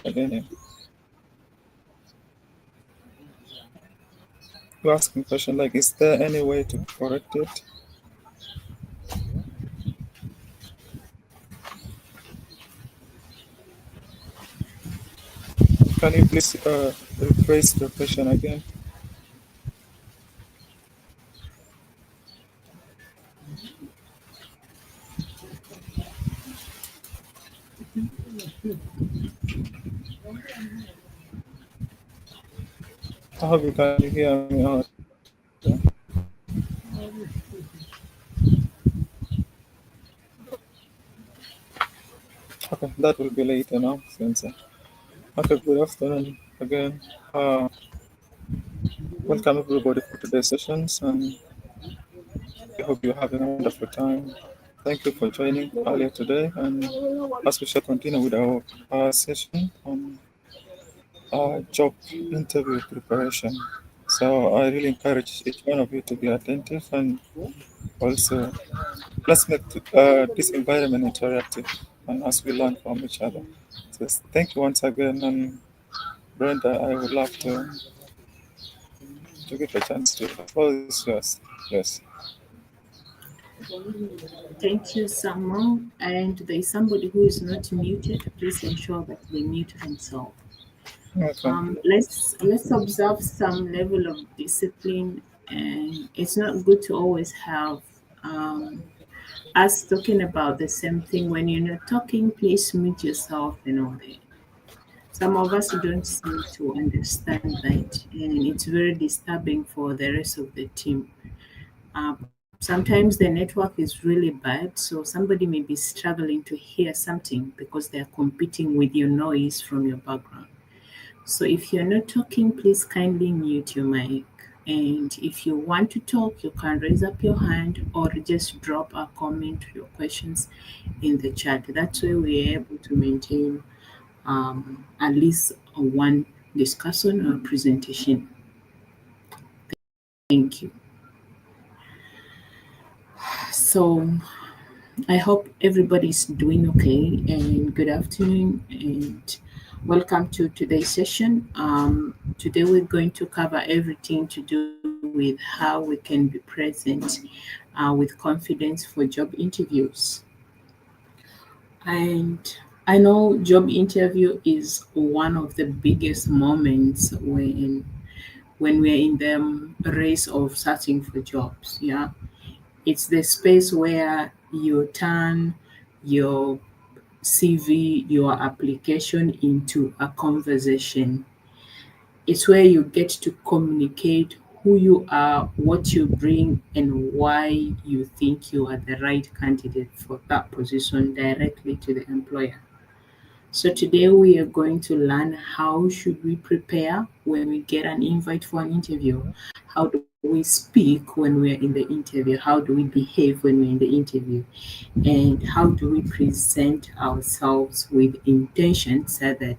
again. You asking question like, is there any way to correct it? Can you please rephrase the question again? I hope you can hear me out. Okay, that will be later now, since. Okay, good afternoon again. Welcome everybody for today's sessions, and I hope you're having a wonderful time. Thank you for joining earlier today, and as we shall continue with our session on job interview preparation. So I really encourage each one of you to be attentive, and also let's make this environment interactive, and as we learn from each other. So thank you once again, and Brenda, I would love to give a chance to the floor is yours. Yes. Thank you, Samuel. And there is somebody who is not muted. Please ensure that they mute themselves. Okay. Let's observe some level of discipline, and it's not good to always have us talking about the same thing. When you're not talking, please mute yourself and all that. Some of us don't seem to understand that, and it's very disturbing for the rest of the team. Sometimes the network is really bad, so somebody may be struggling to hear something because they're competing with your noise from your background. So if you're not talking, please kindly mute your mic. And if you want to talk, you can raise up your hand or just drop a comment or your questions in the chat. That's way we're able to maintain at least one discussion or presentation. Thank you. So I hope everybody's doing okay, and good afternoon and welcome to today's session. Today we're going to cover everything to do with how we can be present with confidence for job interviews. And I know job interview is one of the biggest moments when we're in the race of searching for jobs. Yeah, it's the space where you turn your CV, your application into a conversation. It's where you get to communicate who you are, what you bring, and why you think you are the right candidate for that position directly to the employer. So today we are going to learn how should we prepare when we get an invite for an interview. How do we speak when we are in the interview? How do we behave when we're in the interview? And how do we present ourselves with intention so that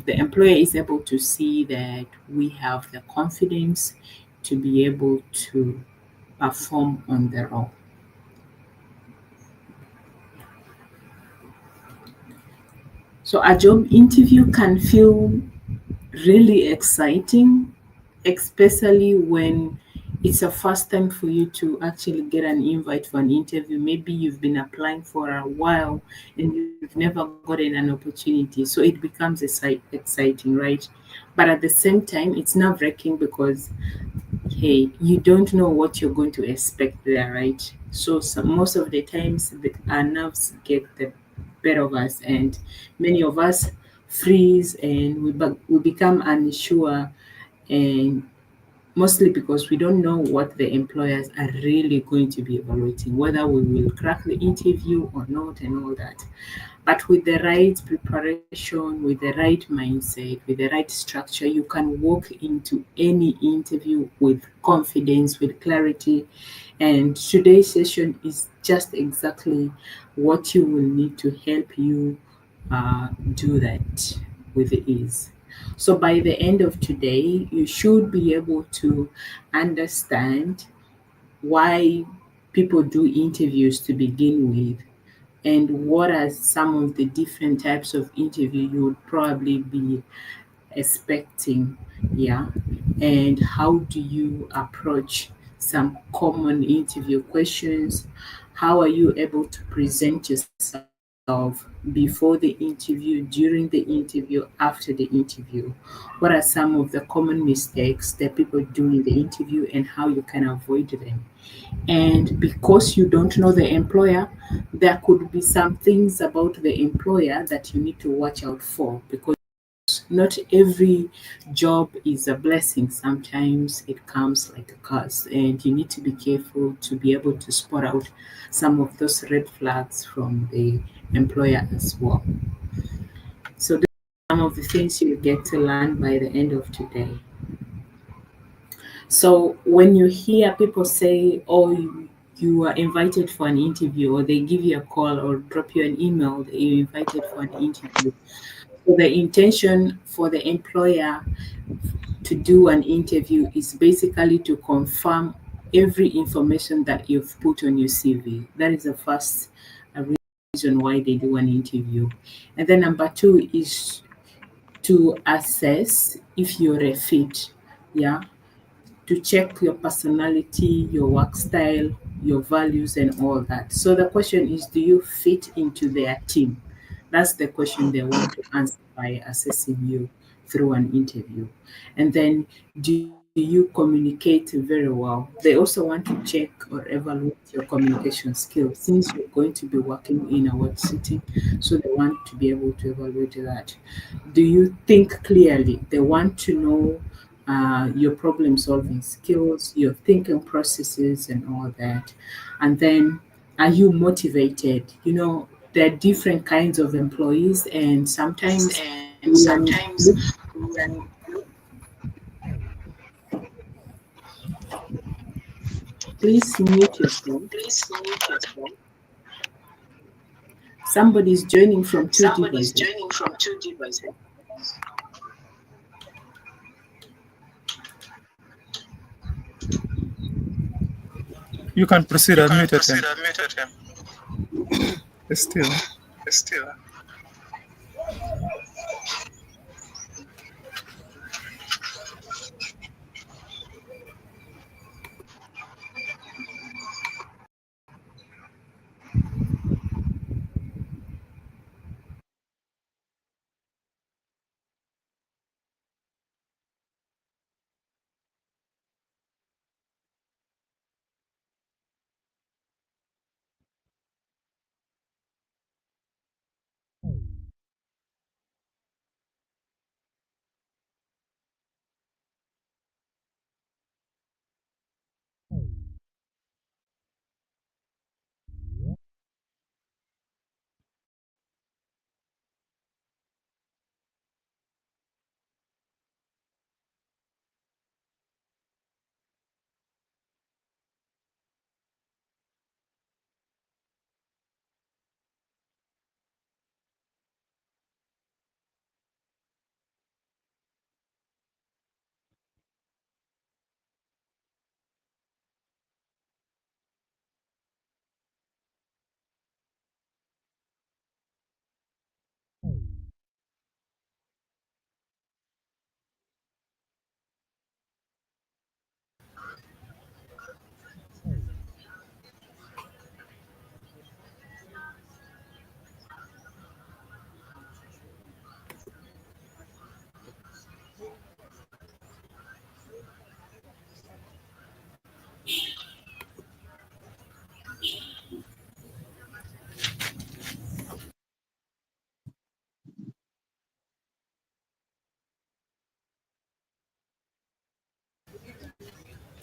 the employer is able to see that we have the confidence to be able to perform on the role. So a job interview can feel really exciting, especially when it's a first time for you to actually get an invite for an interview. Maybe you've been applying for a while and you've never gotten an opportunity. So it becomes exciting, right? But at the same time, it's nerve wracking because, hey, you don't know what you're going to expect there, right? So most of the times, our nerves get the better of us, and many of us freeze and we become unsure, and mostly because we don't know what the employers are really going to be evaluating, whether we will crack the interview or not, and all that. But with the right preparation, with the right mindset, with the right structure, you can walk into any interview with confidence, with clarity. And today's session is just exactly what you will need to help you do that with ease. So by the end of today, you should be able to understand why people do interviews to begin with, and what are some of the different types of interview you would probably be expecting, yeah, and how do you approach some common interview questions, how are you able to present yourself before the interview, during the interview, after the interview, what are some of the common mistakes that people do in the interview and how you can avoid them. And because you don't know the employer, there could be some things about the employer that you need to watch out for, because not every job is a blessing. Sometimes it comes like a curse, and you need to be careful to be able to spot out some of those red flags from the employer as well. So, those are some of the things you get to learn by the end of today. So, when you hear people say, oh, you are invited for an interview, or they give you a call or drop you an email that you're invited for an interview, so the intention for the employer to do an interview is basically to confirm every information that you've put on your CV. That is the first reason why they do an interview. And then number two is to assess if you're a fit. Yeah. To check your personality, your work style, your values, and all that. So the question is, do you fit into their team? That's the question they want to answer by assessing you through an interview. And then, do you communicate very well? They also want to check or evaluate your communication skills, since you're going to be working in a work setting. So they want to be able to evaluate that. Do you think clearly? They want to know your problem solving skills, your thinking processes, and all that. And then, are you motivated? You know, there are different kinds of employees, and sometimes we are, please mute yourself. Somebody is joining from two devices. You can proceed. I've muted him. Still.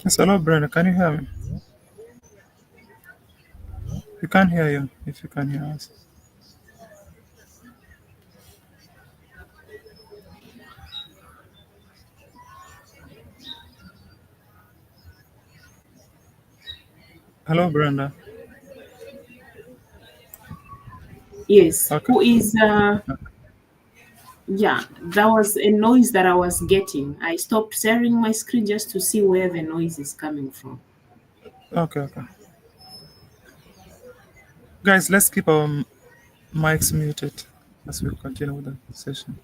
Yes, hello, Brenda. Can you hear me? We can't hear you if you can hear us. Hello, Brenda. Yes, Okay. who is, yeah, that was a noise that I was getting. I stopped sharing my screen just to see where the noise is coming from. Okay. Guys, let's keep our mics muted as we continue with the session.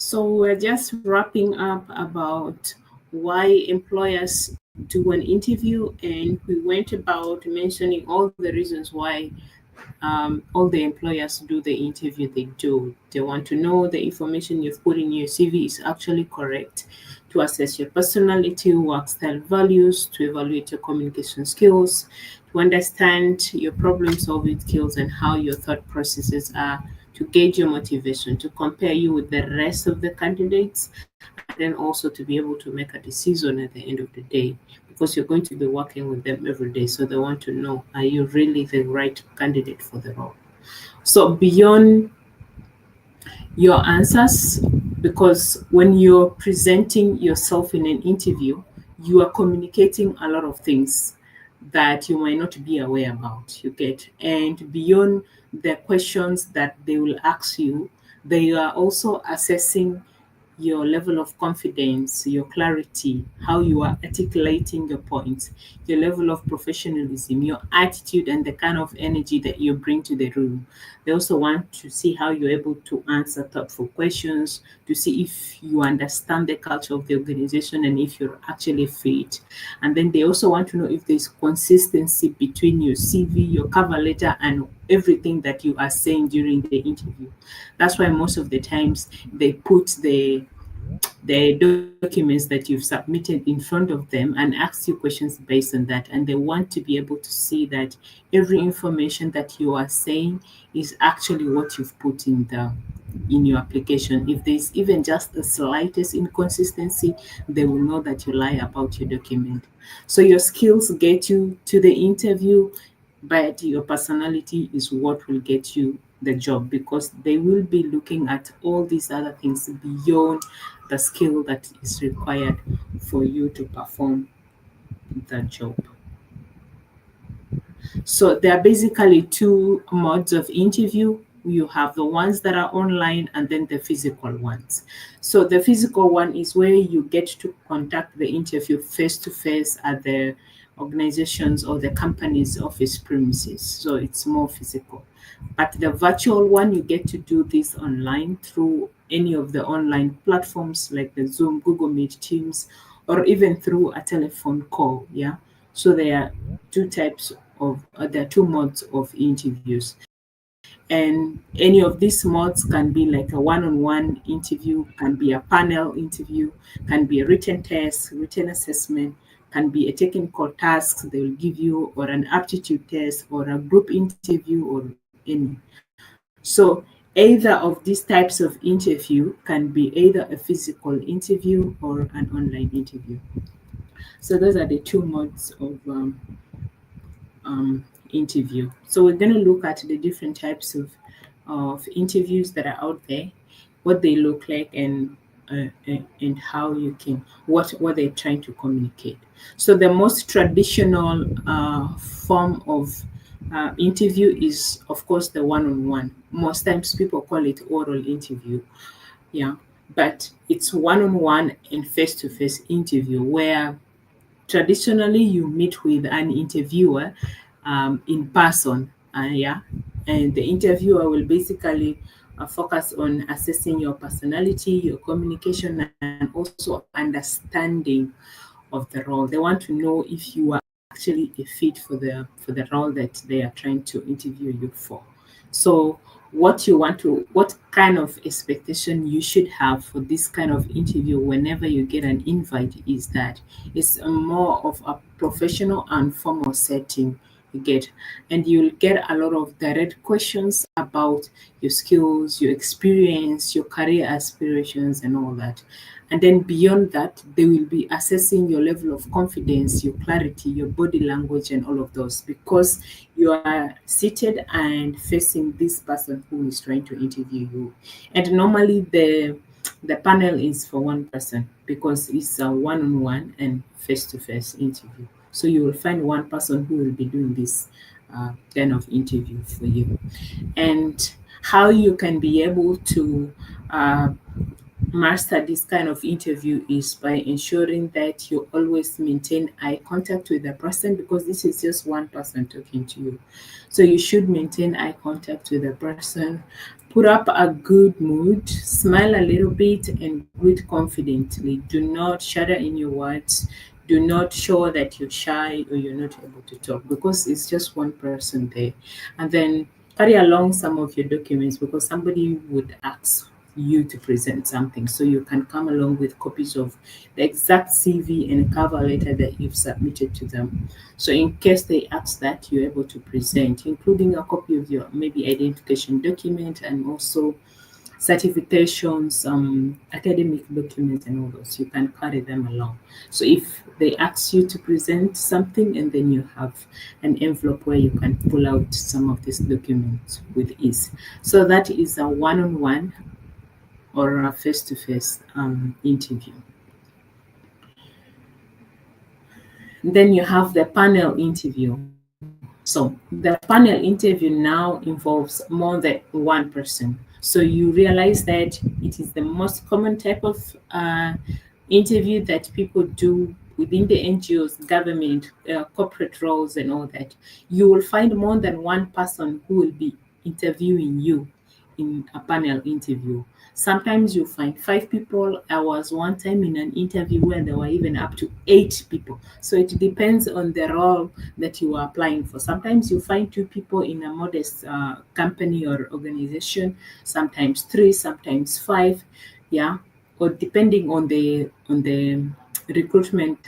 So we're just wrapping up about why employers do an interview, and we went about mentioning all the reasons why all the employers do the interview they do. They want to know the information you've put in your CV is actually correct, to assess your personality, work style, values, to evaluate your communication skills, to understand your problem solving skills and how your thought processes are, to gauge your motivation, to compare you with the rest of the candidates, and then also to be able to make a decision at the end of the day, because you're going to be working with them every day. So they want to know, are you really the right candidate for the role? So beyond your answers, because when you're presenting yourself in an interview, you are communicating a lot of things that you might not be aware about. You get, and beyond the questions that they will ask you, they are also assessing your level of confidence, your clarity, how you are articulating your points, your level of professionalism, your attitude, and the kind of energy that you bring to the room. They also want to see how you're able to answer thoughtful questions, to see if you understand the culture of the organization and if you're actually fit. And then they also want to know if there's consistency between your CV, your cover letter, and everything that you are saying during the interview. That's why most of the times they put the documents that you've submitted in front of them and ask you questions based on that. And they want to be able to see that every information that you are saying is actually what you've put in your application. If there's even just the slightest inconsistency, they will know that you lie about your document. So your skills get you to the interview, but your personality is what will get you the job, because they will be looking at all these other things beyond the skill that is required for you to perform that job. So there are basically two modes of interview. You have the ones that are online and then the physical ones. So the physical one is where you get to conduct the interview face to face at the organization's or the company's office premises. So it's more physical. But the virtual one, you get to do this online through any of the online platforms like the Zoom, Google Meet, Teams, or even through a telephone call. Yeah. So there are two modes of interviews. And any of these modes can be like a one-on-one interview, can be a panel interview, can be a written test, written assessment, can be a technical task they will give you, or an aptitude test, or a group interview, or any. So either of these types of interview can be either a physical interview or an online interview. So those are the two modes of interview. So we're going to look at the different types of interviews that are out there, what they look like, and how you can what they're trying to communicate. So the most traditional form of interview is, of course, the one-on-one. Most times people call it oral interview. Yeah, but it's one-on-one and face-to-face interview where traditionally you meet with an interviewer in person. Yeah, and the interviewer will basically focus on assessing your personality, your communication, and also understanding of the role. They want to know if you are actually a fit for the role that they are trying to interview you for. So what kind of expectation you should have for this kind of interview whenever you get an invite is that it's a more of a professional and formal setting. You get, and you'll get a lot of direct questions about your skills, your experience, your career aspirations, and all that. And then beyond that, they will be assessing your level of confidence, your clarity, your body language, and all of those, because you are seated and facing this person who is trying to interview you. And normally the panel is for one person because it's a one-on-one and face-to-face interview. So you will find one person who will be doing this kind of interview for you. And how you can be able to uh, master this kind of interview is by ensuring that you always maintain eye contact with the person, because this is just one person talking to you. So you should maintain eye contact with the person, put up a good mood, smile a little bit, and greet confidently. Do not shudder in your words. Do not show that you're shy or you're not able to talk, because it's just one person there. And then carry along some of your documents, because somebody would ask you to present something. So you can come along with copies of the exact CV and cover letter that you've submitted to them. So in case they ask that, you're able to present, including a copy of your maybe identification document and also certifications, academic documents, and all those. You can carry them along. So if they ask you to present something, and then you have an envelope where you can pull out some of these documents with ease. So that is a one-on-one or a face-to-face interview. Then you have the panel interview. So the panel interview now involves more than one person. So you realize that it is the most common type of interview that people do within the NGOs, government, corporate roles, and all that. You will find more than one person who will be interviewing you in a panel interview. Sometimes you find 5 people. I was one time in an interview where there were even up to 8 people. So it depends on the role that you are applying for. Sometimes you find 2 people in a modest company or organization, sometimes 3, sometimes 5, yeah, or depending on the recruitment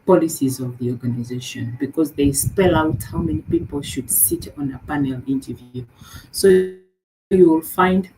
policies of the organization, because they spell out how many people should sit on a panel interview. So you will find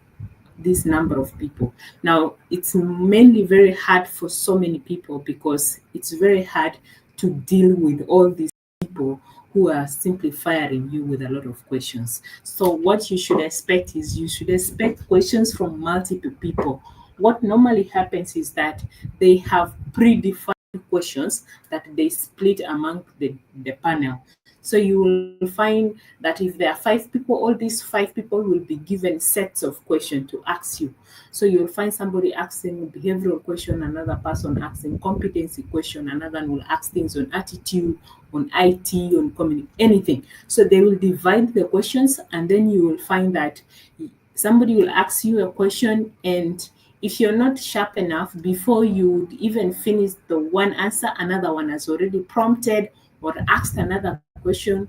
this number of people. Now, it's mainly very hard for so many people, because it's very hard to deal with all these people who are simply firing you with a lot of questions. So what you should expect is you should expect questions from multiple people. What normally happens is that they have predefined questions that they split among the panel. So you will find that if there are 5 people, all these 5 people will be given sets of questions to ask you. So you'll find somebody asking behavioral question, another person asking competency question, another one will ask things on attitude, on IT, on community, anything. So they will divide the questions, and then you will find that somebody will ask you a question, and if you're not sharp enough, before you even finish the one answer, another one has already prompted or asked another question.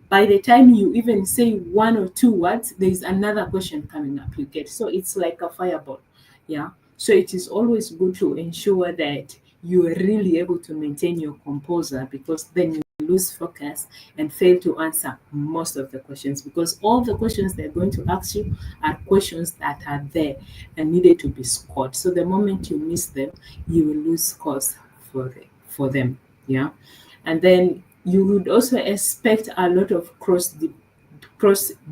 By the time you even say 1 or 2 words, there's another question coming up. You get, so it's like a fireball. Yeah. So it is always good to ensure that you are really able to maintain your composure, because then you lose focus and fail to answer most of the questions, because all the questions they're going to ask you are questions that are there and needed to be scored. So the moment you miss them, you will lose scores for them. Yeah. And then you would also expect a lot of cross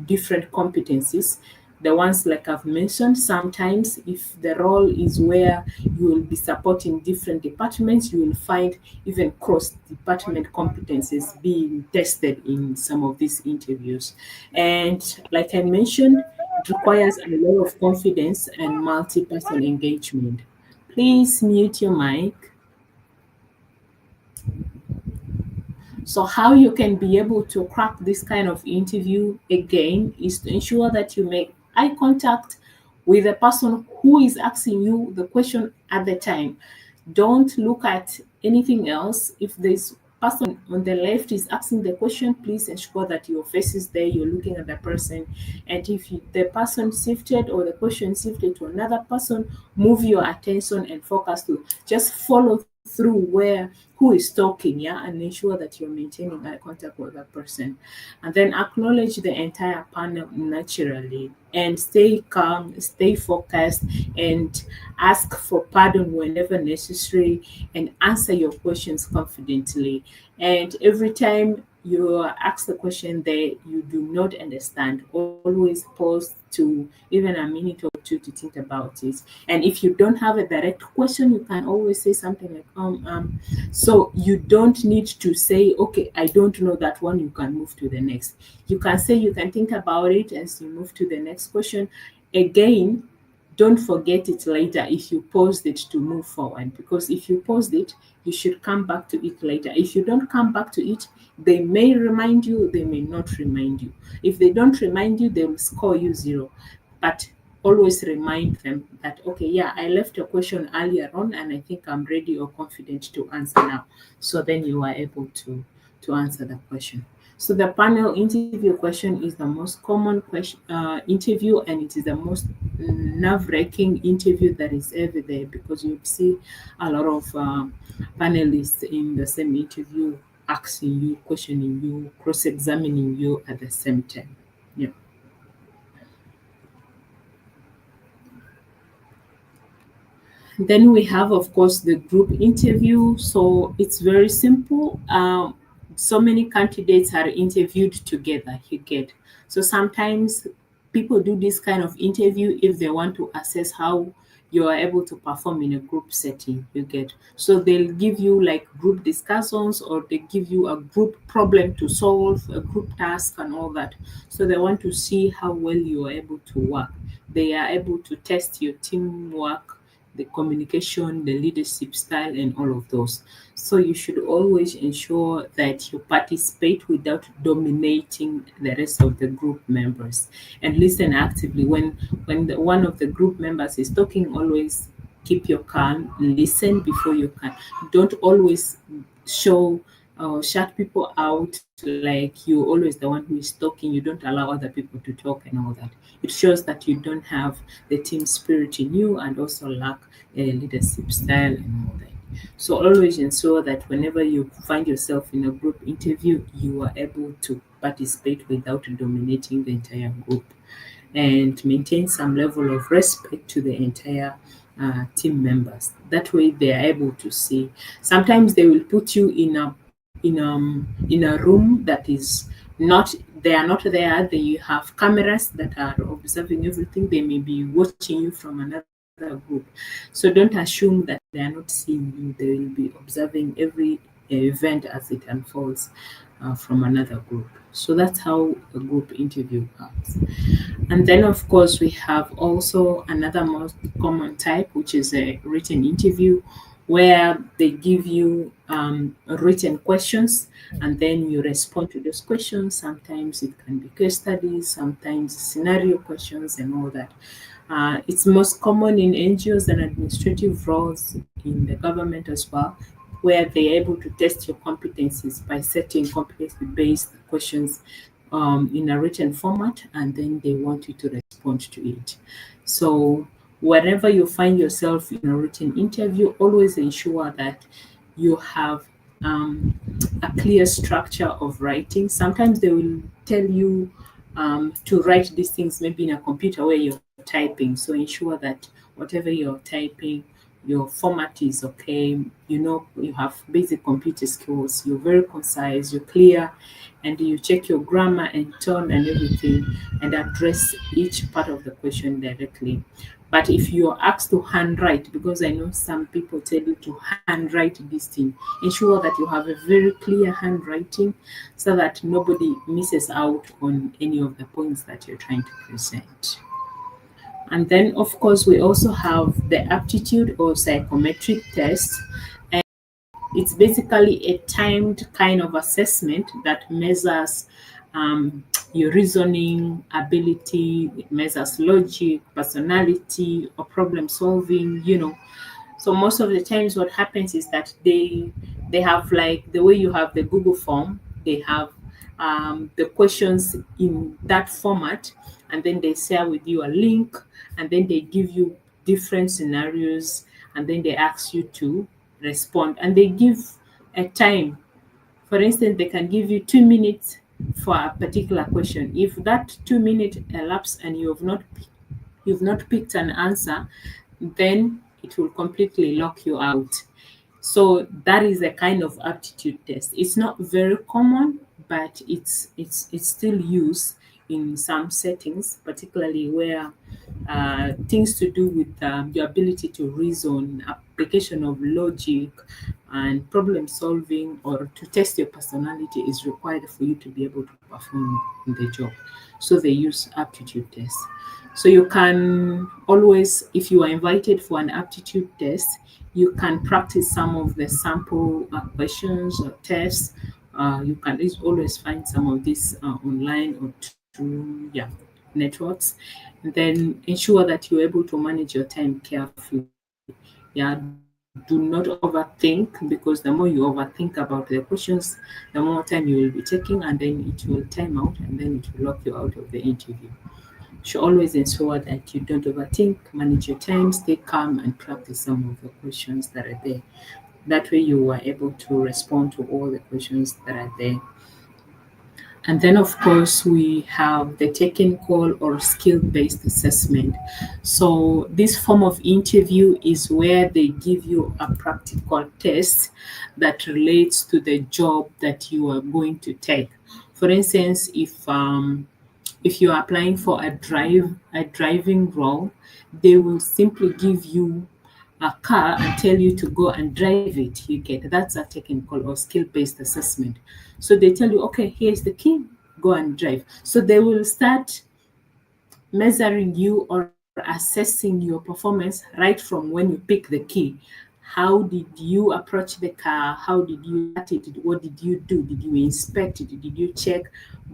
different competencies. The ones like I've mentioned, sometimes if the role is where you will be supporting different departments, you will find even cross department competencies being tested in some of these interviews. And like I mentioned, it requires a lot of confidence and multi-person engagement. Please mute your mic. So how you can be able to crack this kind of interview again is to ensure that you make eye contact with the person who is asking you the question at the time. Don't look at anything else. If this person on the left is asking the question, please ensure that your face is there, you're looking at the person. And if the person shifted or the question shifted to another person, move your attention and focus to just follow through where who is talking, yeah, and ensure that you're maintaining eye contact with that person. And then acknowledge the entire panel naturally and stay calm, stay focused, and ask for pardon whenever necessary, and answer your questions confidently. And every time you are asked a question that you do not understand, always pause to even a minute or two to think about it. And if you don't have a direct question, you can always say something like, so you don't need to say, okay, I don't know that one, you can move to the next. You can say you can think about it as you move to the next question. Again, don't forget it later if you paused it to move forward, because if you paused it, you should come back to it later. If you don't come back to it, they may remind you, they may not remind you. If they don't remind you, they will score you zero. But always remind them that, okay, yeah, I left a question earlier on and I think I'm ready or confident to answer now. So then you are able to answer the question. So the panel interview question is the most common question interview, and it is the most nerve-wracking interview that is ever there, because you see a lot of panelists in the same interview asking you, questioning you, cross-examining you at the same time. Yeah. Then we have, of course, the group interview. So it's very simple. So many candidates are interviewed together, you get. So sometimes people do this kind of interview if they want to assess how you are able to perform in a group setting, you get. So they'll give you like group discussions, or they give you a group problem to solve, a group task, and all that. So they want to see how well you are able to work. They are able to test your teamwork, the communication, the leadership style, and all of those. So you should always ensure that you participate without dominating the rest of the group members, and listen actively. One of the group members is talking, always keep your calm, listen before you can. Don't always show shut people out like you always the one who is talking. You don't allow other people to talk and all that. It shows that you don't have the team spirit in you, and also lack a leadership style and all that. So always ensure that whenever you find yourself in a group interview, you are able to participate without dominating the entire group, and maintain some level of respect to the entire team members. That way, they are able to see. Sometimes they will put you in a room that is not they are not there. They have cameras that are observing everything. They may be watching you from another group. So don't assume that they are not seeing you. They will be observing every event as it unfolds from another group. So that's how a group interview works. And then, of course, we have also another most common type, which is a written interview, where they give you written questions, and then you respond to those questions. Sometimes it can be case studies, sometimes scenario questions, and all that. It's most common in NGOs and administrative roles in the government as well, where they're able to test your competencies by setting competency-based questions in a written format, and then they want you to respond to it. So whenever you find yourself in a written interview, always ensure that you have a clear structure of writing. Sometimes they will tell you to write these things maybe in a computer where you're typing. So ensure that whatever you're typing, your format is okay. You know, you have basic computer skills. You're very concise. You're clear, and you check your grammar and tone and everything, and address each part of the question directly. But if you're asked to handwrite, because I know some people tell you to handwrite this thing, ensure that you have a very clear handwriting so that nobody misses out on any of the points that you're trying to present. And then, of course, we also have the aptitude or psychometric test. It's basically a timed kind of assessment that measures your reasoning ability, it measures logic, personality, or problem solving, you know. So most of the times what happens is that they have, like the way you have the Google form, they have the questions in that format, and then they share with you a link, and then they give you different scenarios, and then they ask you to respond, and they give a time. For instance, they can give you 2 minutes for a particular question. If that 2 minute elapse and you've not picked an answer, then it will completely lock you out. So that is a kind of aptitude test. It's not very common, but it's still used in some settings, particularly where things to do with your ability to reason, application of logic, and problem solving, or to test your personality is required for you to be able to perform in the job. So they use aptitude tests. So you can always, if you are invited for an aptitude test, you can practice some of the sample questions or tests. You can always find some of this online or through networks, and then ensure that you're able to manage your time carefully. Yeah, do not overthink, because the more you overthink about the questions, the more time you will be taking, and then it will time out, and then it will lock you out of the interview. Should always ensure that you don't overthink, manage your time, stay calm, and practice some of the questions that are there. That way, you are able to respond to all the questions that are there. And then, of course, we have the technical or skill based assessment. So, this form of interview is where they give you a practical test that relates to the job that you are going to take. For instance, if you're applying for a driving role, they will simply give you a car and tell you to go and drive it. You get that's a technical or skill based assessment. So they tell you, okay, here's the key, go and drive. So they will start measuring you or assessing your performance right from when you pick the key. How did you approach the car? How did you start it? What did you do? Did you inspect it? Did you check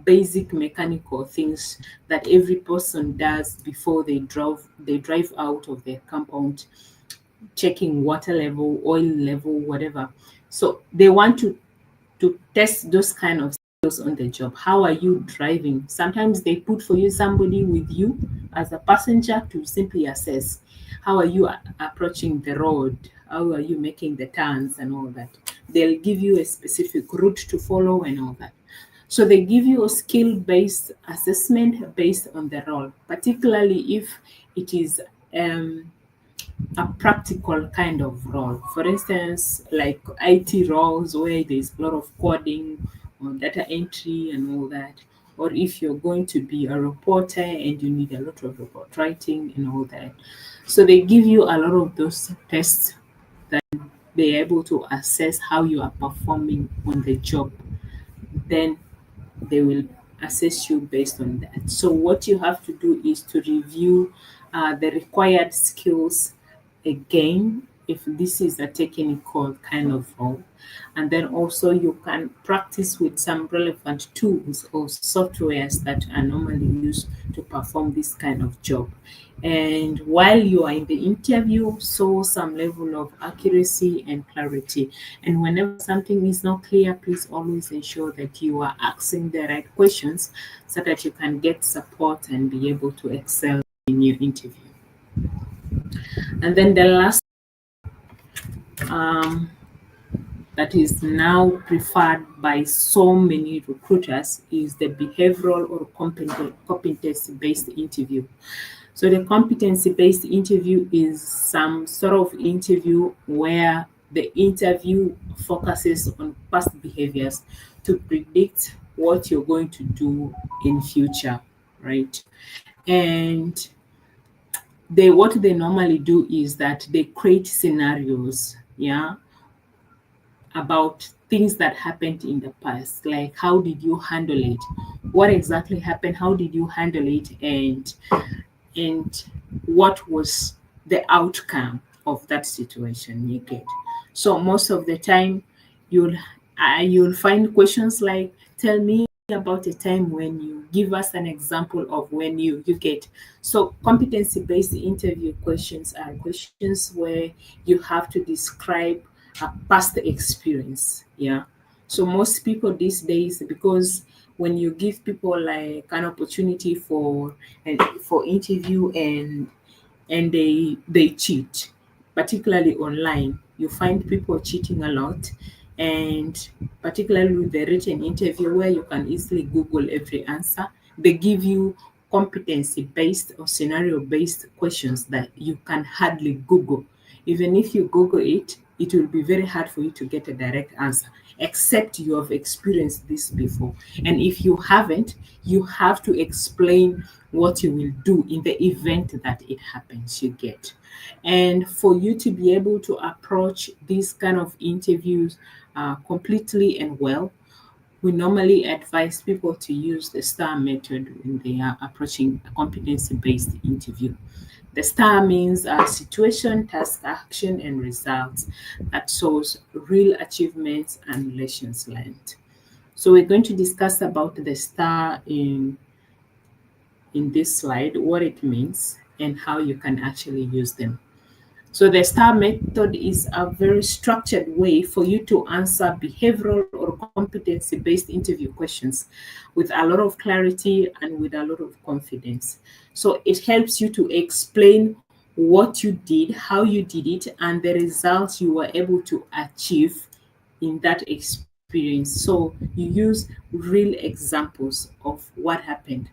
basic mechanical things that every person does before they drive out of their compound, checking water level, oil level, whatever. So they want to test those kind of skills on the job. How are you driving? Sometimes they put for you somebody with you as a passenger to simply assess how are you approaching the road, how are you making the turns and all that. They'll give you a specific route to follow and all that. So they give you a skill based assessment based on the role, particularly if it is a practical kind of role. For instance, like IT roles where there's a lot of coding or data entry and all that. Or if you're going to be a reporter and you need a lot of report writing and all that. So they give you a lot of those tests that they're able to assess how you are performing on the job. Then they will assess you based on that. So what you have to do is to review the required skills again if this is a technical kind of role. And then also you can practice with some relevant tools or softwares that are normally used to perform this kind of job. And while you are in the interview, show some level of accuracy and clarity. And whenever something is not clear, please always ensure that you are asking the right questions so that you can get support and be able to excel in your interview. And then the last um, that is now preferred by so many recruiters is the behavioral or competency-based interview. So the competency-based interview is some sort of interview where the interview focuses on past behaviors to predict what you're going to do in future, right? And what they normally do is that they create scenarios, yeah, about things that happened in the past, like how did you handle it, what exactly happened, how did you handle it, and what was the outcome of that situation, you get. So most of the time you'll find questions like, tell me about a time when you, give us an example of when you get. So competency based interview questions are questions where you have to describe a past experience. Yeah. So most people these days, because when you give people like an opportunity for interview and they cheat, particularly online, you find people cheating a lot, and particularly with the written interview where you can easily Google every answer. They give you competency based or scenario based questions that you can hardly Google. Even if you Google it, it will be very hard for you to get a direct answer, except you have experienced this before. And if you haven't, you have to explain what you will do in the event that it happens, you get. And for you to be able to approach these kind of interviews completely and well, we normally advise people to use the STAR method when they are approaching a competency based interview. The STAR means situation, task, action, and results that shows real achievements and lessons learned. So we're going to discuss about the STAR in this slide, what it means, and how you can actually use them. So the STAR method is a very structured way for you to answer behavioral or competency-based interview questions with a lot of clarity and with a lot of confidence. So it helps you to explain what you did, how you did it, and the results you were able to achieve in that experience. So you use real examples of what happened.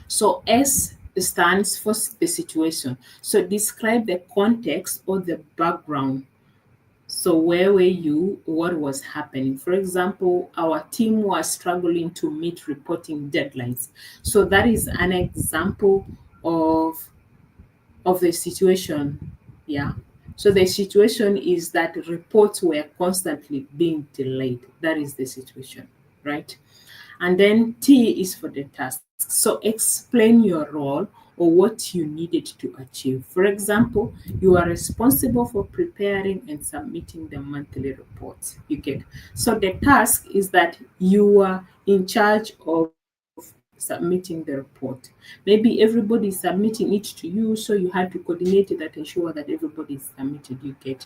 So S stands for the situation. So describe the context or the background. So where were you? What was happening? For example, our team was struggling to meet reporting deadlines. So that is an example of the situation. Yeah. So the situation is that reports were constantly being delayed. That is the situation, right? And then T is for the task. So explain your role or what you needed to achieve. For example, you are responsible for preparing and submitting the monthly reports. You get. So the task is that you are in charge of submitting the report. Maybe everybody is submitting it to you, so you had to coordinate that, ensure that everybody is submitted. You get.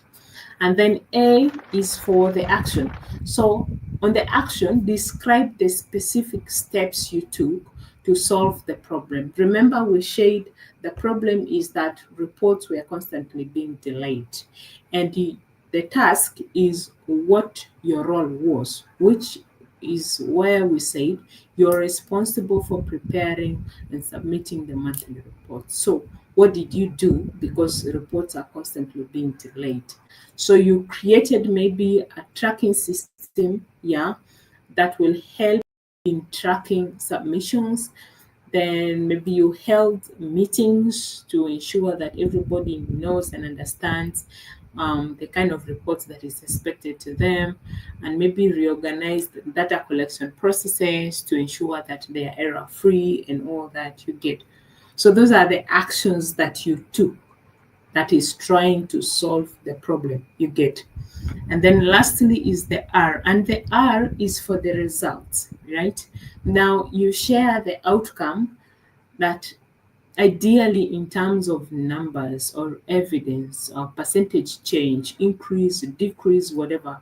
And then A is for the action. So on the action, describe the specific steps you took to solve the problem. Remember, we shared the problem is that reports were constantly being delayed. And the task is what your role was, which is where we said you're responsible for preparing and submitting the monthly report. So what did you do? Because reports are constantly being delayed. So you created maybe a tracking system, yeah, that will help in tracking submissions. Then maybe you held meetings to ensure that everybody knows and understands the kind of reports that is expected to them, and maybe reorganize the data collection processes to ensure that they are error free and all that you get. So those are the actions that you took that is trying to solve the problem you get. And then lastly is the R, and the R is for the results, right? Now you share the outcome that ideally in terms of numbers or evidence or percentage change, increase, decrease, whatever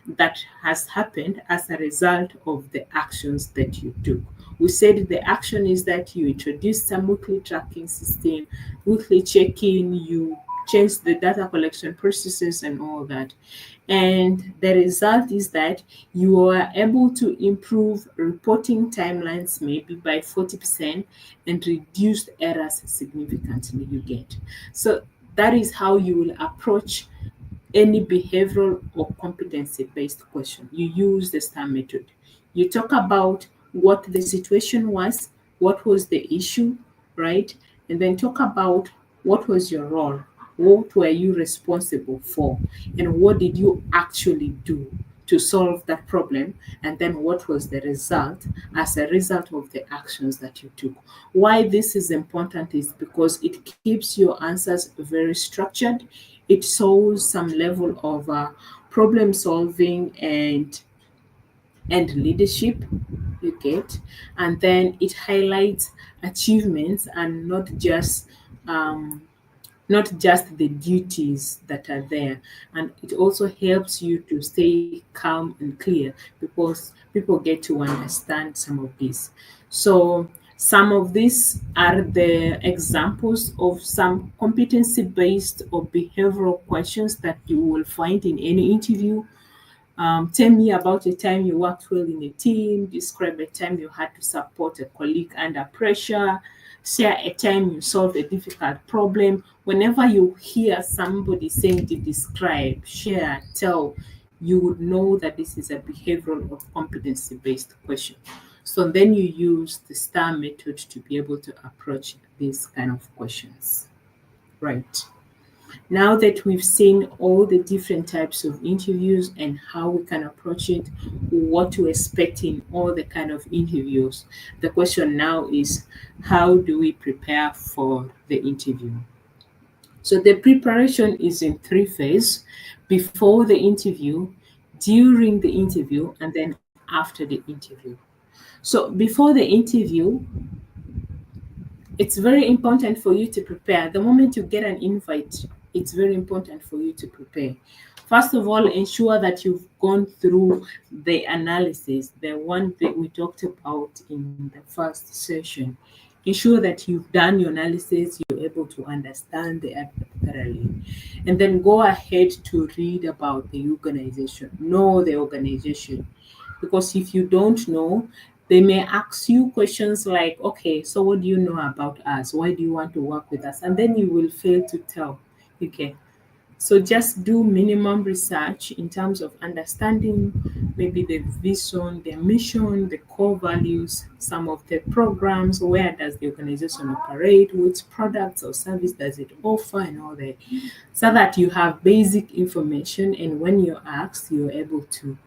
that has happened as a result of the actions that you took. We said the action is that you introduced some weekly tracking system, weekly check-in, you changed the data collection processes and all that. And the result is that you are able to improve reporting timelines maybe by 40% and reduce errors significantly you get. So that is how you will approach any behavioral or competency based question. You use the STAR method. You talk about what the situation was, what was the issue, right? And then talk about what was your role, what were you responsible for, and what did you actually do to solve that problem, and then what was the result as a result of the actions that you took. Why this is important is because it keeps your answers very structured. It shows some level of problem solving and leadership you get, and then it highlights achievements and not just the duties that are there. And it also helps you to stay calm and clear because people get to understand some of this. So Some of these are the examples of some competency based or behavioral questions that you will find in any interview. Tell me about a time you worked well in a team. Describe a time you had to support a colleague under pressure. Share a time you solved a difficult problem. Whenever you hear somebody saying to describe, share, tell, you would know that this is a behavioral or competency based question. So then you use the STAR method to be able to approach these kind of questions. Right. Now that we've seen all the different types of interviews and how we can approach it, what to expect in all the kind of interviews, the question now is how do we prepare for the interview? So the preparation is in three phases: before the interview, during the interview, and then after the interview. So before the interview, it's very important for you to prepare. The moment you get an invite, it's very important for you to prepare. First of all, ensure that you've gone through the analysis, the one that we talked about in the first session. Ensure that you've done your analysis, you're able to understand the app thoroughly. And then go ahead to read about the organization, know the organization. Because if you don't know, they may ask you questions like, okay, so what do you know about us? Why do you want to work with us? And then you will fail to tell. Okay. So just do minimum research in terms of understanding maybe the vision, the mission, the core values, some of the programs, where does the organization operate, which products or service does it offer, and all that, so that you have basic information, and when you're asked, you're able to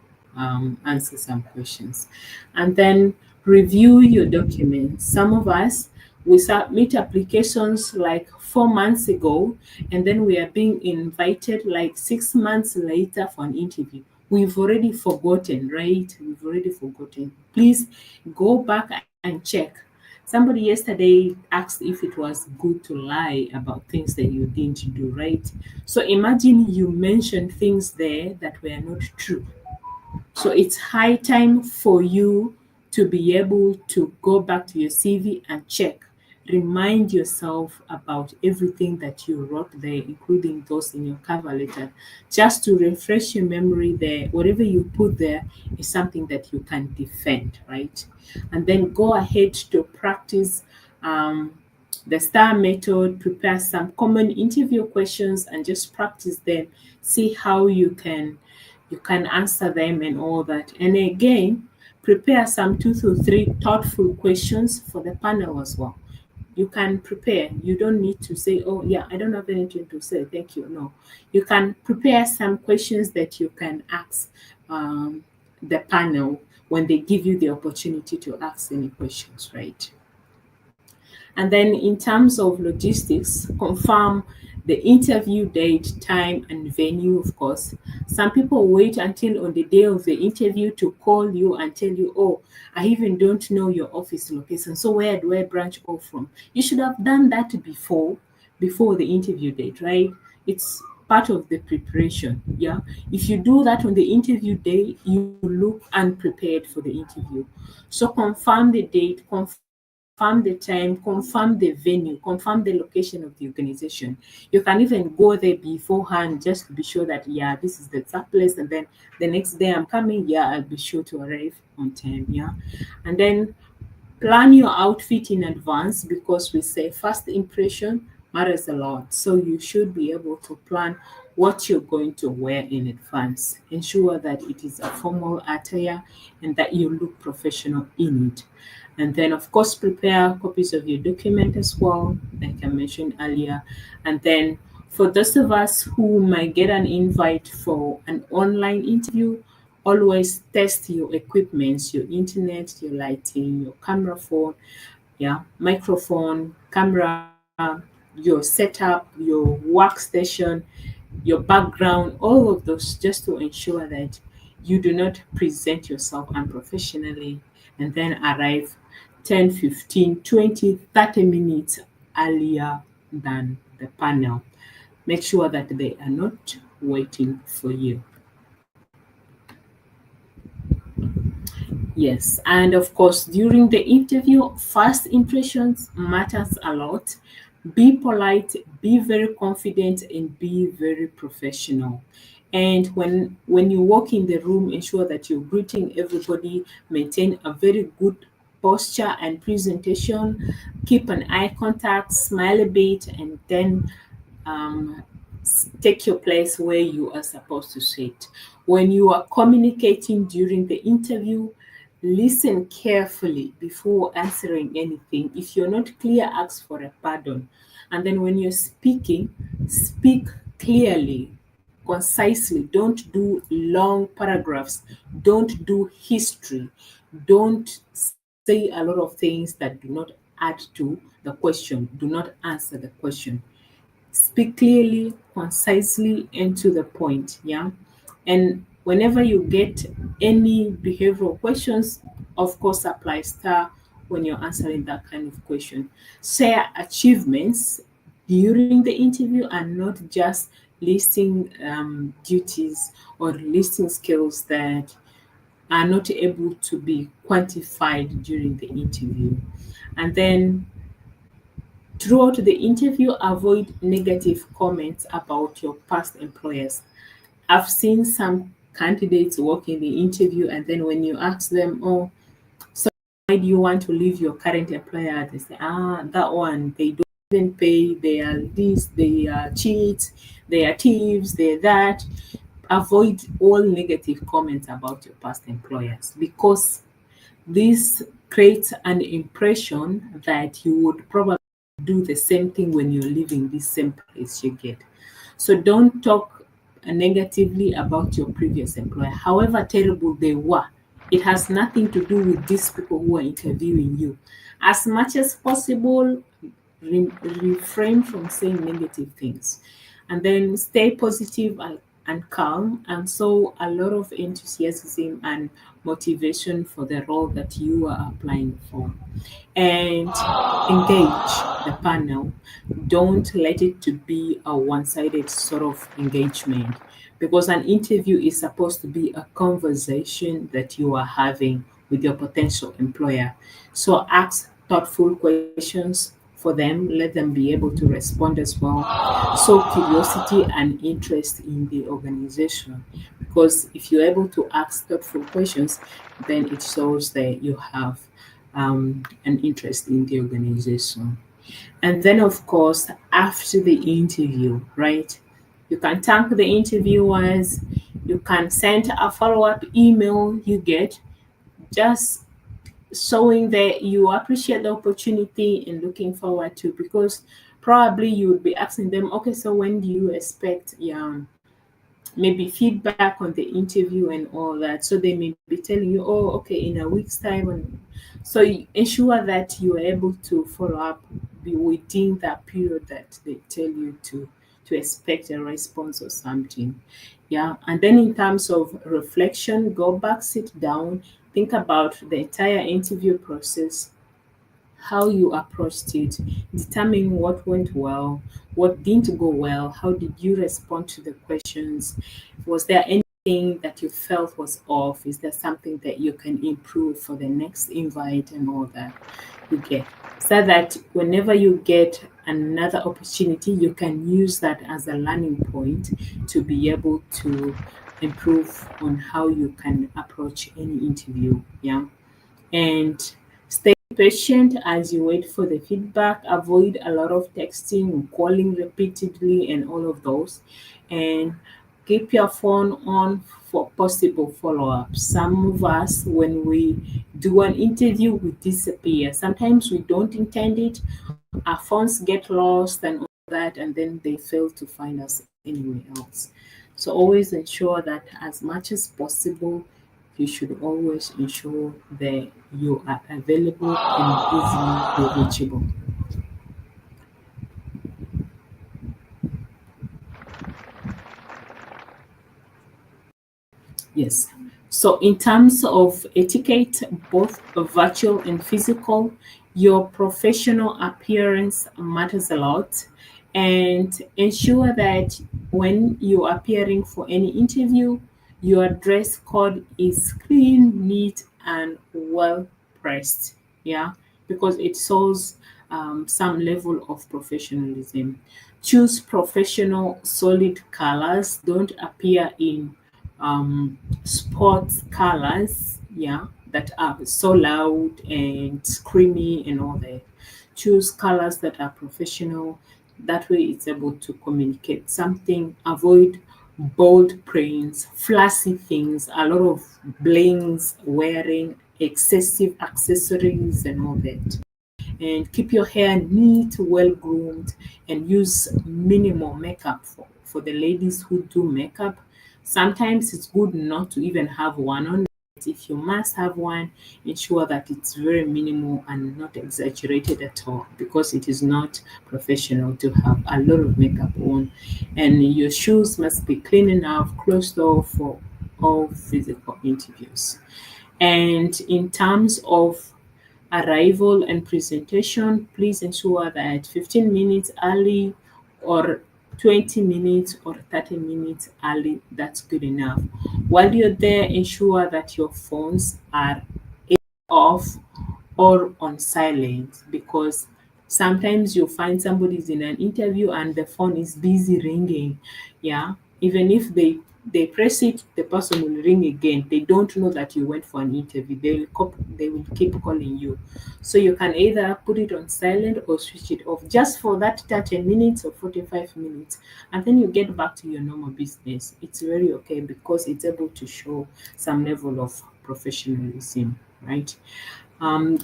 answer some questions. And then review your documents. Some of us, we submit applications like 4 months ago, and then we are being invited like 6 months later for an interview. We've already forgotten, right? We've already forgotten. Please go back and check. Somebody yesterday asked if it was good to lie about things that you didn't do, right? So imagine you mentioned things there that were not true. So it's high time for you to be able to go back to your CV and check. Remind yourself about everything that you wrote there, including those in your cover letter, just to refresh your memory there. Whatever you put there is something that you can defend, right? And then go ahead to practice the STAR method, prepare some common interview questions and just practice them. See how you can answer them and all that. And again, prepare some 2 to 3 thoughtful questions for the panel as well. You can prepare. You don't need to say, oh, yeah, I don't have anything to say. Thank you. No. You can prepare some questions that you can ask the panel when they give you the opportunity to ask any questions, right? And then in terms of logistics, confirm the interview date, time, and venue, of course. Some people wait until on the day of the interview to call you and tell you, oh, I even don't know your office location. So where do I branch off from? You should have done that before the interview date, right? It's part of the preparation. Yeah. If you do that on the interview day, you look unprepared for the interview. So confirm the date, confirm the time, confirm the venue, confirm the location of the organization. You can even go there beforehand just to be sure that, yeah, this is the exact place. And then the next day I'm coming, yeah, I'll be sure to arrive on time. Yeah. And then plan your outfit in advance, because we say first impression matters a lot. So you should be able to plan what you're going to wear in advance. Ensure that it is a formal attire and that you look professional in it. And then, of course, prepare copies of your document as well, like I mentioned earlier. And then, for those of us who might get an invite for an online interview, always test your equipment, your internet, your lighting, your camera phone, yeah, microphone, camera, your setup, your workstation, your background, all of those, just to ensure that you do not present yourself unprofessionally and then arrive 10, 15, 20, 30 minutes earlier than the panel. Make sure that they are not waiting for you. Yes, and of course, during the interview, first impressions matters a lot. Be polite, be very confident, and be very professional. And when you walk in the room, ensure that you're greeting everybody. Maintain a very good posture and presentation. Keep an eye contact, smile a bit, and then um, take your place where you are supposed to sit. When you are communicating during the interview, listen carefully before answering anything. If you're not clear, ask for a pardon. And then when you're speaking, speak clearly, concisely. Don't do long paragraphs. Don't do history. Don't say a lot of things that do not add to the question, do not answer the question. Speak clearly, concisely, and to the point. Yeah. And whenever you get any behavioral questions, of course, apply star when you're answering that kind of question. Share achievements during the interview and not just listing duties or listing skills that are not able to be quantified during the interview. And then throughout the interview, avoid negative comments about your past employers. I've seen some candidates work in the interview, and then when you ask them, "Oh, so why do you want to leave your current employer?" They say, "Ah, that one, they don't even pay, they are this, they are cheats, they are thieves, they're that." Avoid all negative comments about your past employers because this creates an impression that you would probably do the same thing when you're leaving this same place you get. So don't talk negatively about your previous employer, however terrible they were. It has nothing to do with these people who are interviewing you. As much as possible, refrain from saying negative things, and then stay positive and calm, and show a lot of enthusiasm and motivation for the role that you are applying for, and engage the panel. Don't let it to be a one-sided sort of engagement, because an interview is supposed to be a conversation that you are having with your potential employer. So ask thoughtful questions for them, let them be able to respond as well. So curiosity and interest in the organization, because if you're able to ask thoughtful questions, then it shows that you have an interest in the organization. And then, of course, after the interview, right, you can thank the interviewers, you can send a follow up email you get, just showing that you appreciate the opportunity and looking forward to, because probably you would be asking them, okay, so when do you expect maybe feedback on the interview and all that. So they may be telling you, oh, okay, in a week's time. And so you ensure that you are able to follow up within that period that they tell you to expect a response or something. Yeah. And then in terms of reflection, go back, sit down, think about the entire interview process, how you approached it, determine what went well, what didn't go well, how did you respond to the questions, was there anything that you felt was off, is there something that you can improve for the next invite and all that you get, so that whenever you get another opportunity, you can use that as a learning point to be able to improve on how you can approach any interview. Yeah. And stay patient as you wait for the feedback. Avoid a lot of texting, calling repeatedly, and all of those. And keep your phone on for possible follow up. Some of us, when we do an interview, we disappear. Sometimes we don't intend it. Our phones get lost and all that, and then they fail to find us anywhere else. So always ensure that as much as possible, you should always ensure that you are available and easily reachable. Yes. So, in terms of etiquette, both virtual and physical, your professional appearance matters a lot. And ensure that when you're appearing for any interview, your dress code is clean, neat, and well pressed. Yeah, because it shows some level of professionalism. Choose professional, solid colors. Don't appear in sports colors, yeah, that are so loud and screamy and all that. Choose colors that are professional. That way, it's able to communicate something. Avoid bold prints, flashy things, a lot of blings, wearing excessive accessories, and all that. And keep your hair neat, well groomed, and use minimal makeup for the ladies who do makeup. Sometimes it's good not to even have one on. If you must have one, ensure that it's very minimal and not exaggerated at all, because it is not professional to have a lot of makeup on. And your shoes must be clean enough, closed off for all physical interviews. And in terms of arrival and presentation, please ensure that 15 minutes early or 20 minutes or 30 minutes early, that's good enough. While you're there, ensure that your phones are off or on silent, because sometimes you'll find somebody's in an interview and the phone is busy ringing. Yeah, even if they press it, the person will ring again. They don't know that you went for an interview. They will keep calling you. So you can either put it on silent or switch it off just for that 30 minutes or 45 minutes, and then you get back to your normal business. It's very okay, because it's able to show some level of professionalism, right?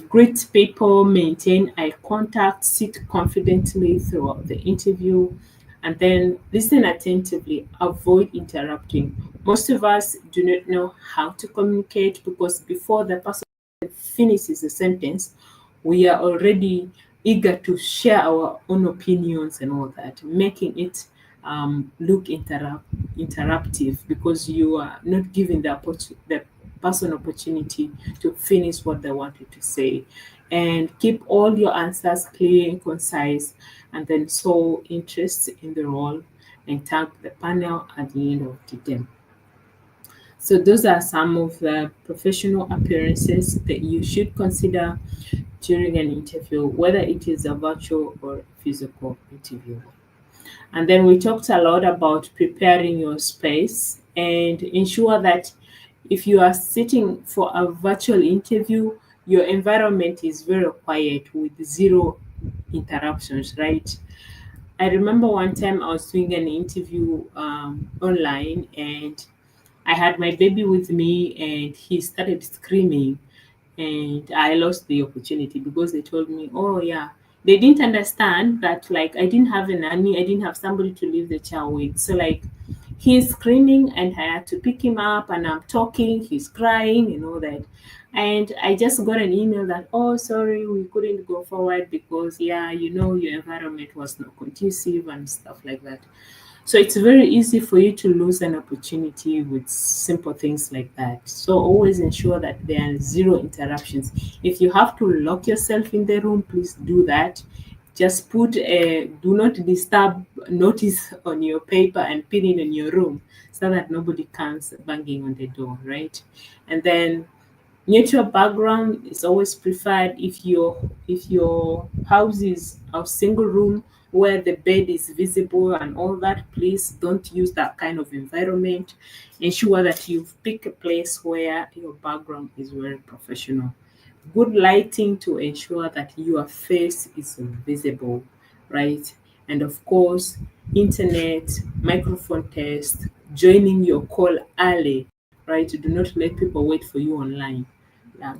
Greet people, maintain eye contact, sit confidently throughout the interview, and then listen attentively. Avoid interrupting. Most of us do not know how to communicate, because before the person finishes the sentence, we are already eager to share our own opinions and all that, making it look interruptive, because you are not giving the person opportunity to finish what they wanted to say. And keep all your answers clear and concise, and then show interest in the role and thank the panel at the end of the day. So those are some of the professional appearances that you should consider during an interview, whether it is a virtual or physical interview. And then we talked a lot about preparing your space, and ensure that if you are sitting for a virtual interview, your environment is very quiet with zero interruptions, right? I remember one time I was doing an interview online, and I had my baby with me, and he started screaming, and I lost the opportunity, because they told me, oh yeah, they didn't understand that, like, I didn't have a nanny, I didn't have somebody to leave the child with. So like, he's screaming and I had to pick him up, and I'm talking, he's crying and all that. And I just got an email that, oh sorry, we couldn't go forward because, yeah, your environment was not conducive and stuff like that. So it's very easy for you to lose an opportunity with simple things like that. So always ensure that there are zero interruptions. If you have to lock yourself in the room, please do that. Just put a do not disturb notice on your paper and pin it in your room, so that nobody comes banging on the door, right? And then neutral background is always preferred. If your house is a single room where the bed is visible and all that, please don't use that kind of environment. Ensure that you've picked a place where your background is very professional. Good lighting to ensure that your face is visible, right? And of course, internet, microphone test, joining your call early, right? Do not let people wait for you online.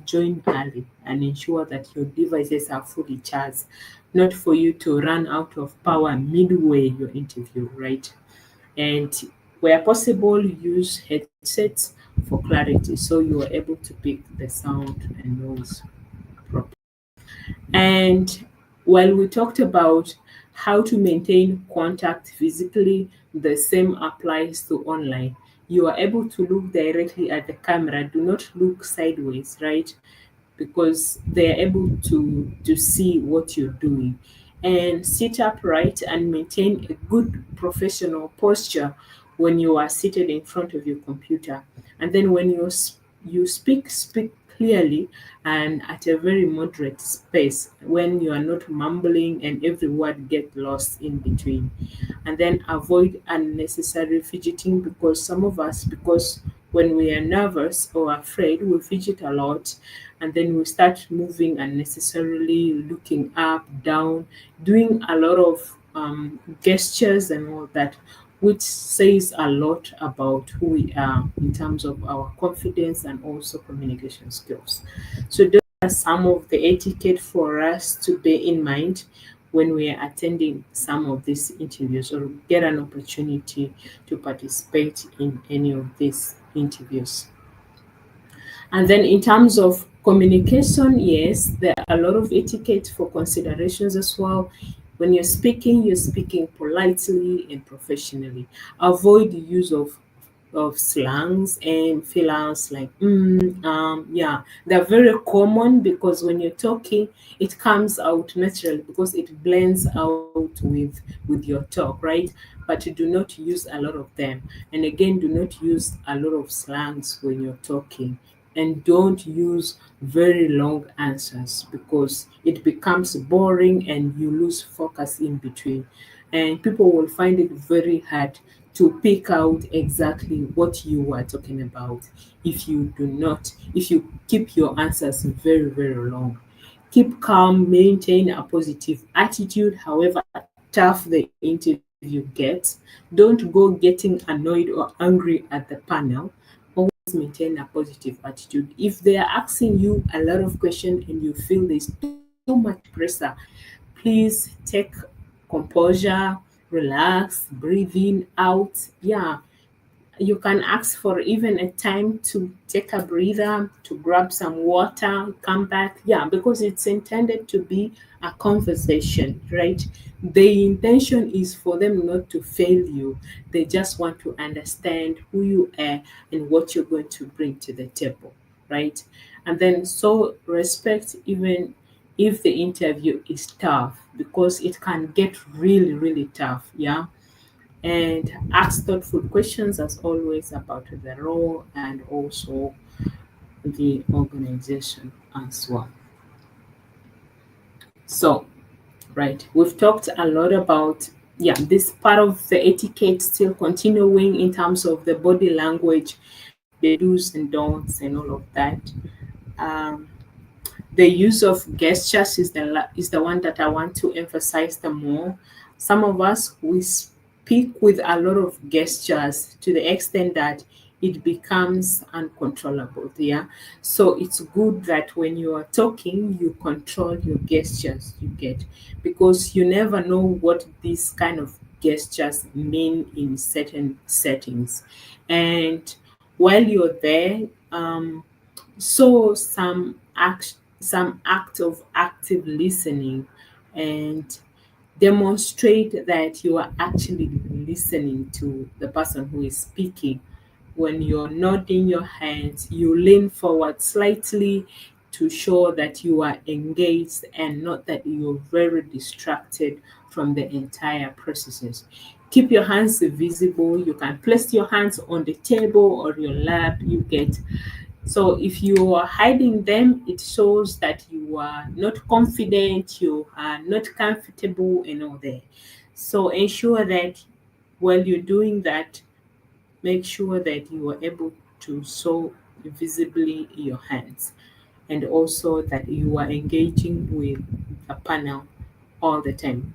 Join early and ensure that your devices are fully charged, not for you to run out of power midway your interview, right? And where possible, use headsets for clarity, so you are able to pick the sound and noise properly. And while we talked about how to maintain contact physically, the same applies to online. You are able to look directly at the camera. Do not look sideways, right? Because they're able to see what you're doing. And sit upright and maintain a good professional posture when you are seated in front of your computer. And then when you speak clearly and at a very moderate pace, when you are not mumbling and every word get lost in between. And then avoid unnecessary fidgeting, because some of us, because when we are nervous or afraid, we fidget a lot, and then we start moving unnecessarily, looking up, down, doing a lot of gestures and all that, which says a lot about who we are in terms of our confidence and also communication skills. So those are some of the etiquette for us to bear in mind when we are attending some of these interviews or get an opportunity to participate in any of these interviews. And then in terms of communication, yes, there are a lot of etiquette for considerations as well. When you're speaking politely and professionally. Avoid the use of slangs and fillers like yeah, they're very common, because when you're talking it comes out naturally because it blends out with your talk, right? But you do not use a lot of them. And again, do not use a lot of slangs when you're talking, and don't use very long answers because it becomes boring and you lose focus in between, and people will find it very hard to pick out exactly what you were talking about if you keep your answers very, very long. Keep calm, maintain a positive attitude, however tough the interview gets. Don't go getting annoyed or angry at the panel. Always maintain a positive attitude. If they are asking you a lot of questions and you feel there's too much pressure, please take composure, relax, breathe in, out. Yeah, you can ask for even a time to take a breather, to grab some water, come back. Yeah, because it's intended to be a conversation, right? The intention is for them not to fail you. They just want to understand who you are and what you're going to bring to the table, right? And then so respect even if the interview is tough, because it can get really, really tough. Yeah, and ask thoughtful questions as always about the role and also the organization as well. So, right, we've talked a lot about, yeah, this part of the etiquette, still continuing in terms of the body language, the do's and don'ts and all of that. um, the use of gestures is is the one that I want to emphasize the more. Some of us we speak with a lot of gestures to the extent that it becomes uncontrollable. Yeah, so it's good that when you are talking, you control your gestures you get, because you never know what these kind of gestures mean in certain settings. And while you're there, so some act of active listening, and demonstrate that you are actually listening to the person who is speaking. When you're nodding your hands, you lean forward slightly to show that you are engaged and not that you're very distracted from the entire processes. Keep your hands visible. You can place your hands on the table or your lap. You get, so if you are hiding them, it shows that you are not confident, you are not comfortable, and all that. So ensure that while you're doing that, make sure that you are able to show visibly your hands, and also that you are engaging with a panel all the time.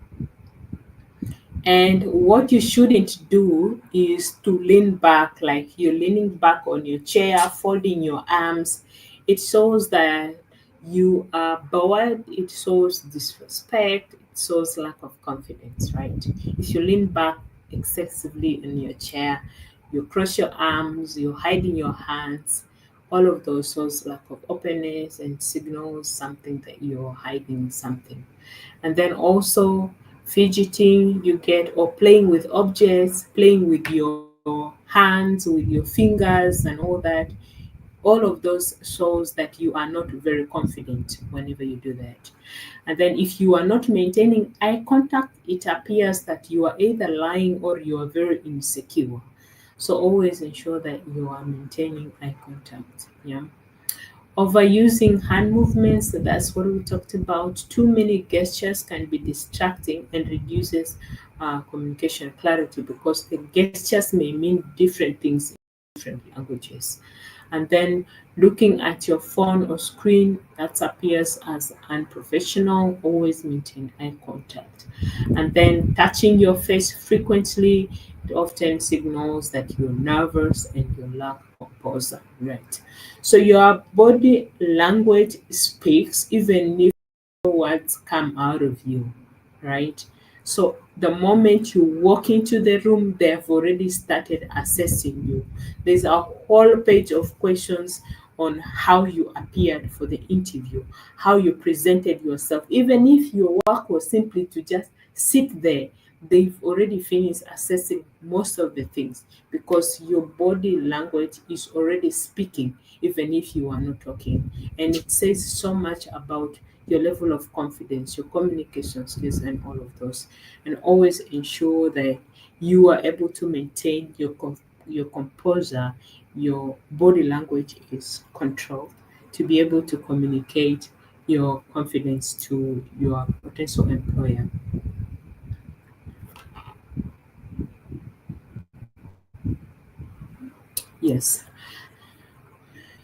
And what you shouldn't do is to lean back, like you're leaning back on your chair, folding your arms. It shows that you are bored, it shows disrespect, it shows lack of confidence, right? If you lean back excessively in your chair, you cross your arms, you're hiding your hands, all of those shows lack of openness and signals something that you're hiding something. And then also fidgeting you get, or playing with objects, playing with your hands, with your fingers and all that, all of those shows that you are not very confident whenever you do that. And then if you are not maintaining eye contact, it appears that you are either lying or you are very insecure. So always ensure that you are maintaining eye contact. Yeah. Overusing hand movements, so that's what we talked about. Too many gestures can be distracting and reduces communication clarity because the gestures may mean different things in different languages. And then looking at your phone or screen that appears as unprofessional, always maintain eye contact. And then touching your face frequently, it often signals that you're nervous and you lack composure, right? So your body language speaks even if no words come out of you, right? So the moment you walk into the room, they have already started assessing you. There's a whole page of questions on how you appeared for the interview, how you presented yourself. Even if your work was simply to just sit there, they've already finished assessing most of the things because your body language is already speaking, even if you are not talking. And it says so much about your level of confidence, your communication skills, and all of those. And always ensure that you are able to maintain your composure, your body language is controlled to be able to communicate your confidence to your potential employer. Yes.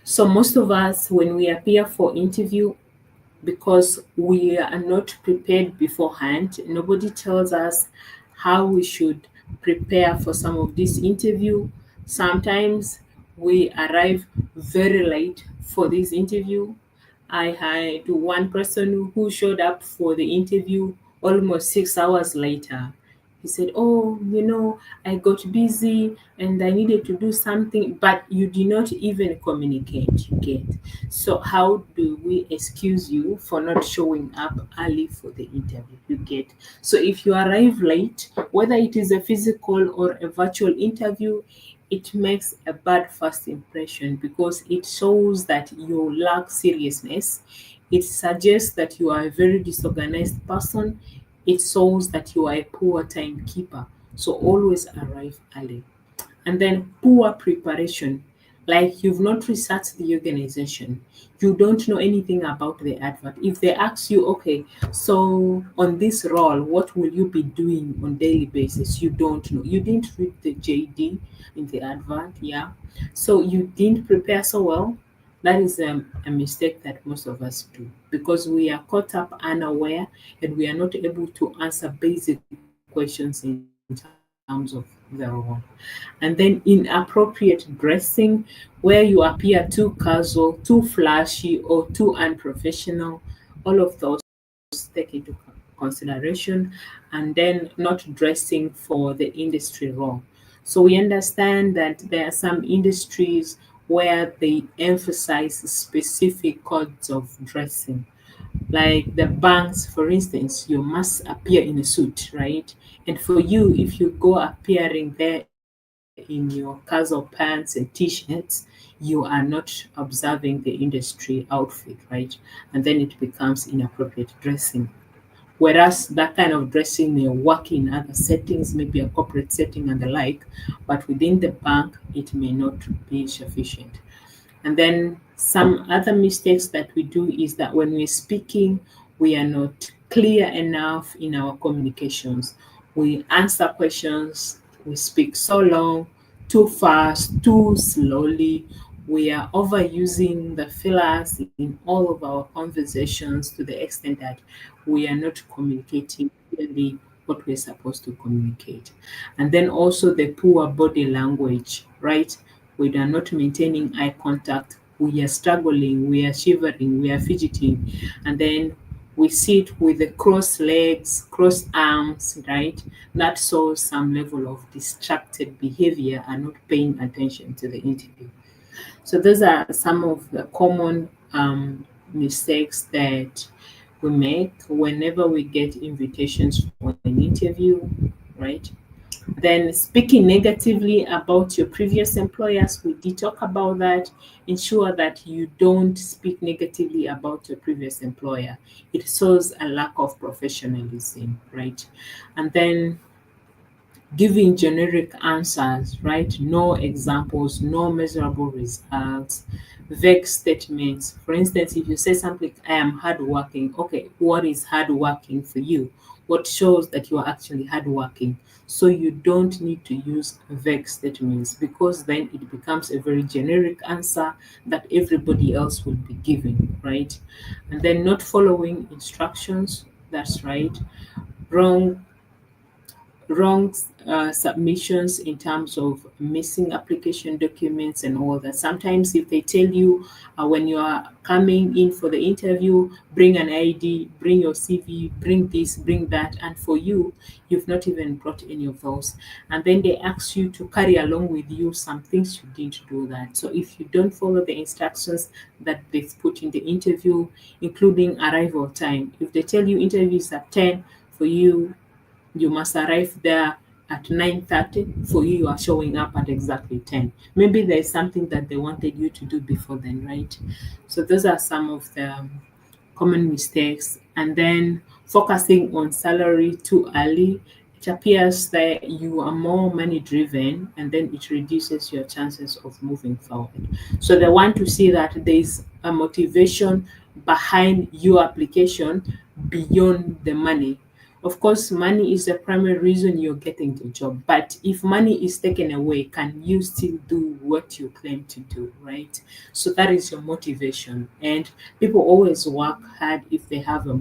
So most of us, when we appear for interview, because we are not prepared beforehand. Nobody tells us how we should prepare for some of this interview. Sometimes we arrive very late for this interview. I had one person who showed up for the interview almost 6 hours later. He said, "Oh, I got busy and I needed to do something," but you did not even communicate, you get. So, how do we excuse you for not showing up early for the interview? You get. So, if you arrive late, whether it is a physical or a virtual interview, it makes a bad first impression because it shows that you lack seriousness. It suggests that you are a very disorganized person. It shows that you are a poor timekeeper. So always arrive early. And then poor preparation, like you've not researched the organization, you don't know anything about the advert. If they ask you, okay, so on this role, what will you be doing on daily basis, you don't know, you didn't read the JD in the advert. Yeah, so you didn't prepare so well. That is a mistake that most of us do because we are caught up unaware and we are not able to answer basic questions in terms of the role. And then inappropriate dressing, where you appear too casual, too flashy, or too unprofessional. All of those take into consideration. And then not dressing for the industry role. So we understand that there are some industries where they emphasize specific codes of dressing, like the banks, for instance, you must appear in a suit, right? And for you, if you go appearing there in your casual pants and t-shirts, you are not observing the industry outfit, right? And then it becomes inappropriate dressing. Whereas that kind of dressing may work in other settings, maybe a corporate setting and the like, but within the bank, it may not be sufficient. And then some other mistakes that we do is that when we're speaking, we are not clear enough in our communications. We answer questions, we speak so long, too fast, too slowly. We are overusing the fillers in all of our conversations to the extent that we are not communicating clearly what we're supposed to communicate. And then also the poor body language, right? We are not maintaining eye contact. We are struggling, we are shivering, we are fidgeting, and then we sit with the crossed legs, crossed arms, right? That shows some level of distracted behavior and not paying attention to the interview. So those are some of the common mistakes that we make whenever we get invitations for an interview, right? Then speaking negatively about your previous employers, we did talk about that. Ensure that you don't speak negatively about your previous employer. It shows a lack of professionalism, right? And then giving generic answers, right? No examples, no measurable results. vague statements. For instance, if you say something, I am hardworking, okay, what is hardworking for you? What shows that you are actually hardworking? So you don't need to use vague statements, because then it becomes a very generic answer that everybody else will be giving, right? And then not following instructions, that's right. Wrong wrong submissions in terms of missing application documents and all that. Sometimes, if they tell you when you are coming in for the interview, bring an ID, bring your CV, bring this, bring that, and for you, you've not even brought any of those. And then they ask you to carry along with you some things, you didn't do that. So if you don't follow the instructions that they've put in the interview, including arrival time, if they tell you interview is at 10, for you, you must arrive there at 9:30. For you, you are showing up at exactly 10. Maybe there's something that they wanted you to do before then, right? So those are some of the common mistakes. And then focusing on salary too early, it appears that you are more money driven, and then it reduces your chances of moving forward. So they want to see that there's a motivation behind your application beyond the money. Of course, money is the primary reason you're getting the job. But if money is taken away, can you still do what you claim to do, right? So that is your motivation. And people always work hard if they have a